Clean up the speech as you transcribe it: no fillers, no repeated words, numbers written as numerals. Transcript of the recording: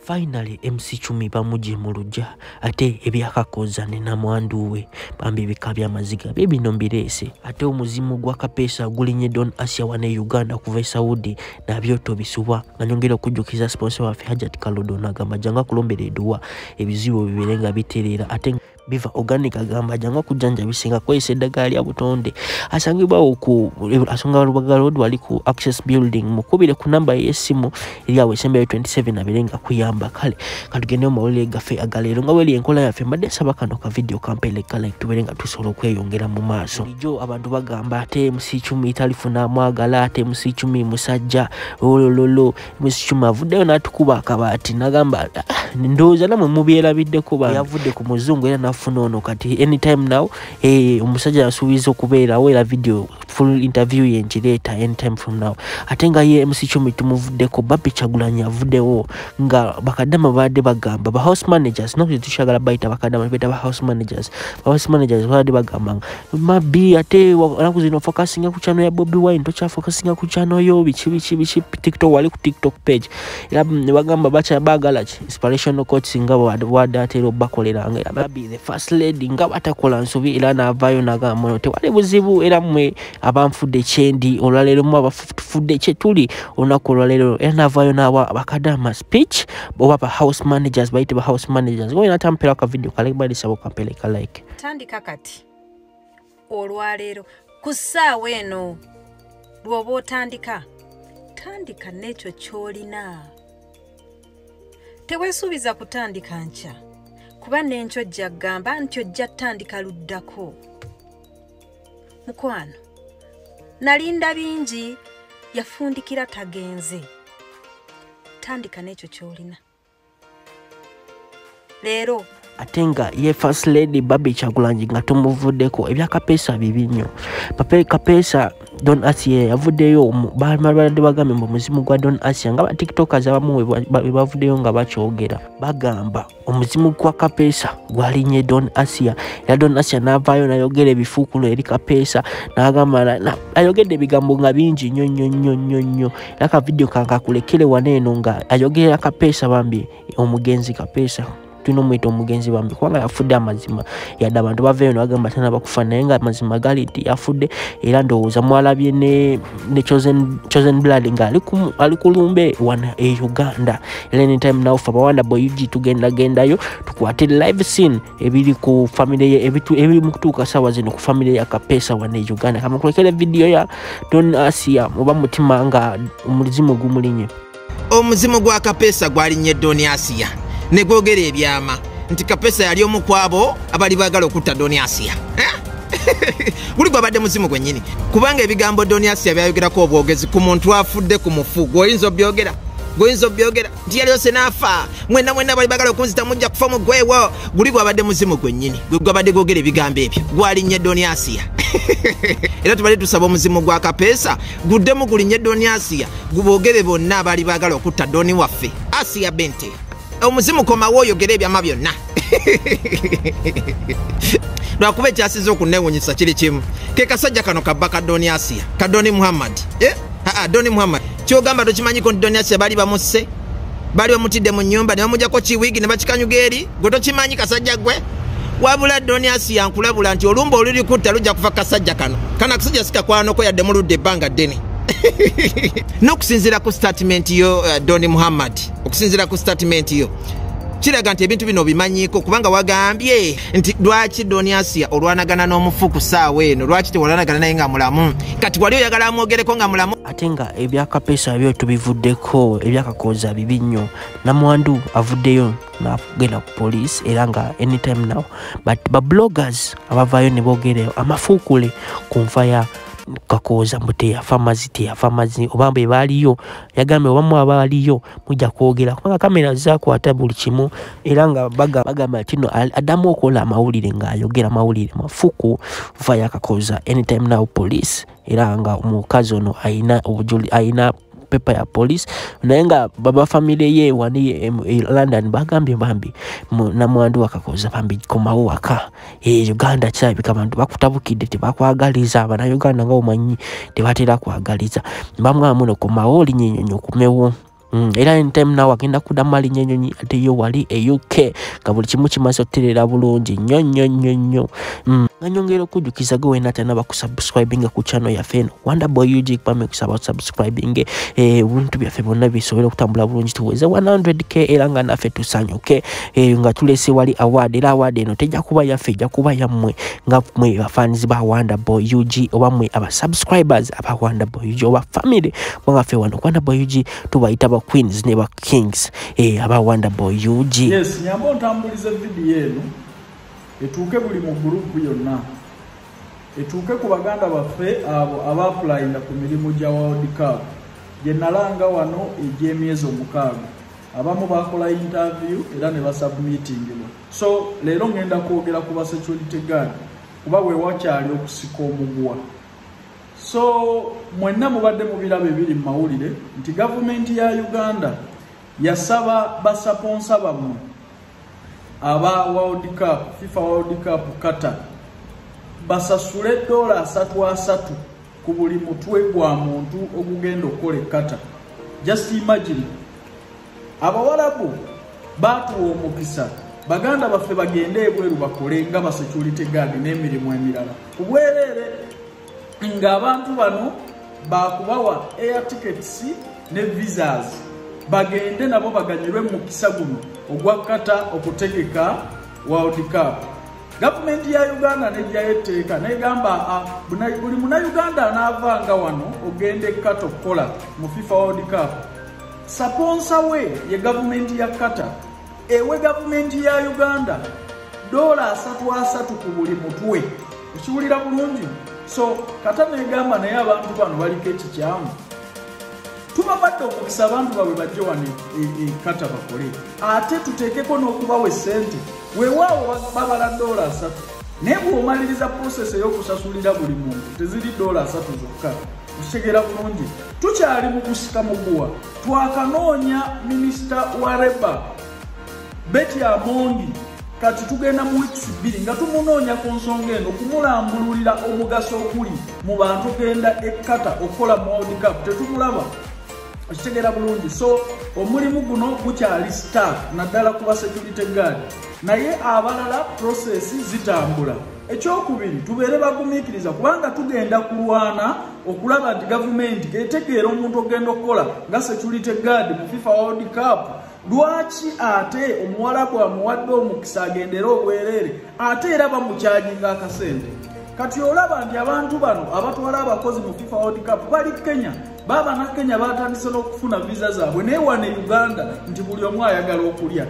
Finally MC Chumi bamujimuluja ate ebyakakoza ne namwandu we bambi bikabya maziga bibino mbirese ate omuzimu gwa Kapesa gulinye Don Asia wane Uganda kuva Saudi na byoto bisuba nganyongera okujukiza sponsor wa Hajat Kalodo nagamba janga kulombera eduwa ebizibu bibirenga biterera ate biva organic agamba janga kujanja bisinga kwese dagali ya butonde asangibwa oku asonga Rubaga Road wali ku Access Building mukubire ku namba yesimu iliawe sembe 27 abirenga kuyamba kale katugende mawole gafe agalero nga weli enkola yafe mbadde saba kano ka video campaign kale tuberenga tusolo kweyongera mu maaso lijo abantu bagamba ate MC Chumi talifuna mwagala ate MC Chumi musajja olololo MC Chumi avuddeyo natukuba akabati nagamba ndoza namwe mubyera bidde kuba yavudde ku muzungu era nafuna ono kati anytime now omusajja asubiza okubeera wera video full interview yenjireta anytime from now atenga ye MC Chumi tumuvuddeko Babi Kyagulanyi avuddewo nga bakadama badde bagamba ba house managers no tushagala baita bakadama beta ba house managers badde bagamba mabi ate nakuzino focusing ku channel ya Bobby Wine tocha focusing ku channel yo bichi TikTok wali ku TikTok page era bagamba bacha bagala inspirational coach ngabo wadatero bakolera nga babi the first lady ngabo atakola nsobi era navayo nagamba te wale buzibu era mwe abamfudde chendi olwalero mu abafudde chetuli onakola lero era navayo nawa bakadama speech oba house managers baite ba house managers ngo inatampera ka video kale bali sabo kampeleka like tandika kati olwalero kusaawe eno lwoba otandika tandika n'ekyo kyolina teweesuubiza kutandika nkya kuba n'enkyo jja gamba nti ojja tandika luddako mukwano nalinda bingi yafundikira tagenze tandika n'ekyo kyolina leero atenga ye first lady Babi Kyagulanyi nga tumuvuddeko ebya Kapesa bibinyo Kapesa Don Asia yavuddeyo bamalade bagambe mu muzimu gwa Don Asia nga ba TikTokers abamu bavuddeyo nga bakyogera bagamba omuzimu gwa Kapesa gwalinye Don Asia ya Don Asia navayo nayogera ebifukulo eri Kapesa nagamba ayogedde bigambo nga bingi nnyo naka video kankakulekere waneno nga ayogera Kapesa bambi omugenzi Kapesa tuno mwito omugenzi bambi kwanga yafudde amazima yadde abantu baveyo nagamba tana bakufa naye nga amazima gali nti yafudde era ndowooza mwalabye ne chosen blood nga ali kulumbe wana Uganda era anytime now fa bawanda boy tugendayo tukwate live scene ebiri ku family ye ebiri mu kutuuka sawa zino ku family ya Kapesa wana Uganda kama kulekere video ya Don Asia oba mutima nga omuzimu gumulinye omuzimu gwa Kapesa gwalinye Don Asia negogere ebyama nti Kapesa yali omukwabo abali bagala okutta Don Asia buli babadde muzimu gwennyini kubanga ebigambo Don Asia byayogerako obwogezi ku muntu afudde ku mufu goyinza obyogera nti yali yose naafa mwena bali bagala okunzita mujja kufa mu gwewo buli bwabadde muzimu gwennyini gwabadde gogera ebigambo ebyo gwalinnye Don Asia era tubadde tusaba omuzimu gwa Kapesa guddemu gulinnye Don Asia gubogere bonna abali bagala okutta Doni waffe Asia Bente omuzimu komawo oyogera ebyama byonna lwakuba ekyasiza okuneewunyisa kiri kimu ke kasajja kano kabaka Don Asia Kadoni Muhammad Doni Muhammad kyogamba tokimanyiko nti Don Asia bali bamusse bali bamutidde mu nnyumba ne bamujjako kiwiigi ne bakikanyuga eri gwe tokimanyi kasajja gwe wabula Don Asia nkulabula nti olumba oluli kutta lujja kufa kasajja kano kana kasajja sikakwanoko yadde muludde ebbanga ddene n'okusinziira ku statement yo Doni Muhammad okusinziira ku statement yo kiraga nti ebintu bino bimanyiko kubanga wagambye nti lwaki Don Asia olwanagana n'omufu ku ssaawa eno lwaki tewalwanagana naye nga mulamu kati wali oyagala amwogereko nga mulamu ate nga ebya Kapesa byo tubivuddeko ebyakakoza bibi nnyo namwandu avuddeyo nagenda ku police era nga anytime now but ba bloggers abavayo ne bogereyo amafuukule ku nfa ya Kakoza mbuteya pharmacy obambe baliyo yagambe obamu abaliyo mujja kwogera kubanga kamera zakwata buli kimu era nga bagamba tino adamu okola amawulire nga ayogera amawulire mafuku nfa ya Kakoza anytime now police era nga omukazi ono ayina pepa ya police naye nga baba family ye wani London bagambye bambi namwandu Kakoza bambi komawo waka Uganda kyabika abantu bakutabukidde tebakwagaliza abana Uganda nga omanyi tebatera kwagaliza bamwe amuno komawo linyenyonyo kumewo Era anytime nawe agenda kuddamu alinya ennyonyi ate yo wali e UK nga buli kimu kimaze okutereera bulungi nnyo nga nyongera okujjukiza gwe wena tanaba kusubscribinga ku channel yaffe eno Wonderboy UG pame kusaba subscribing ebintu byaffe byonna bisobole okutambula bulungi tuweze 100k era nga naffe tusanyuke nga tulese wali award era award eno tejja kuba yaffe ejja kuba yammwe nga mwe bafans ba Wonderboy UG oba mwe aba subscribers aba Wonderboy UG oba family mwanga ffe wano Wonderboy UG tubayita ba queens ne ba kings aba Wonderboy UG. Yes, nyambo ntambulize video eno etuuke buli mu group yonna etuuke ku baganda baffe abo aba-applyinga ku mirimu gya World Cup gye nalanga wano egy'emyezi 6 abamu bakola interview era ne basubmitingibwa. So leero ngenda kwogera ku ba security guard kuba we wakyali okusika omugwa. So mwenna mubadde mu birabe biri mu mawulire nti gavumenti ya Uganda yasaba basaponsa bamwe aba World Cup, FIFA World Cup Qatar basasule $3 ku buli mutwe gwa muntu ogugenda okola Qatar. Just imagine abawalabu batuwa omukisa baganda baffe bagende ebweru bakole nga ba security guard n'emirimu emirala kubwerere nga abantu bano bakubawa air tickets ne visas bagende nabo baganyirwe mu kisa guno ogwa Qatar okutegeka World Cup. Government ya Uganda nejjayeteeka negamba buli muna Uganda anaavanga wano ogende Qatar okukola mu FIFA World Cup. Sponsor we ye government ya Qatar ewe government ya Uganda $3 ku buli mutwe. Ekiwulira bulungi. So Qatar negamba naye abantu bano baliko ekikyamu tubabadde okukisa abantu bawe bajje wano Qatar bakole ate tuteekeko n'okubawa sente weewaawo babala $3 naye bw'omaliriza process ey'okusasulira buli muntu teziri $3 zokka. Okutegera bulungi tukyali mu kusika muguwa twakanoonya minisita wa Labour Betty Amongi kati tugenda mu weeks 2 nga tumunoonya ku nsonga eno kumulambululira omugaso okuli mu bantu genda Qatar okola mu World Cup tetumulaba. Okitegera bulungi. So omulimu guno gukyali staff naddala kuba security guard naye abalala process zitambula. Ekyokubiri tubeere bagumiikiriza kubanga tugenda kulwana okulaba nti gavumenti etegeera omuntu ogenda okukola nga security guard mu FIFA World Cup. Lwaki ate omuwalabu amuwadde omukisa agendera obwerere ate era bamukyajinga akasente. Kati olaba nti abantu bano abatwala abakozi mu FIFA World Cup bali Kenya baba na Kenya batandise n'okufuna visa zaabwe naye wane Uganda nti buli omu ayagala okulya.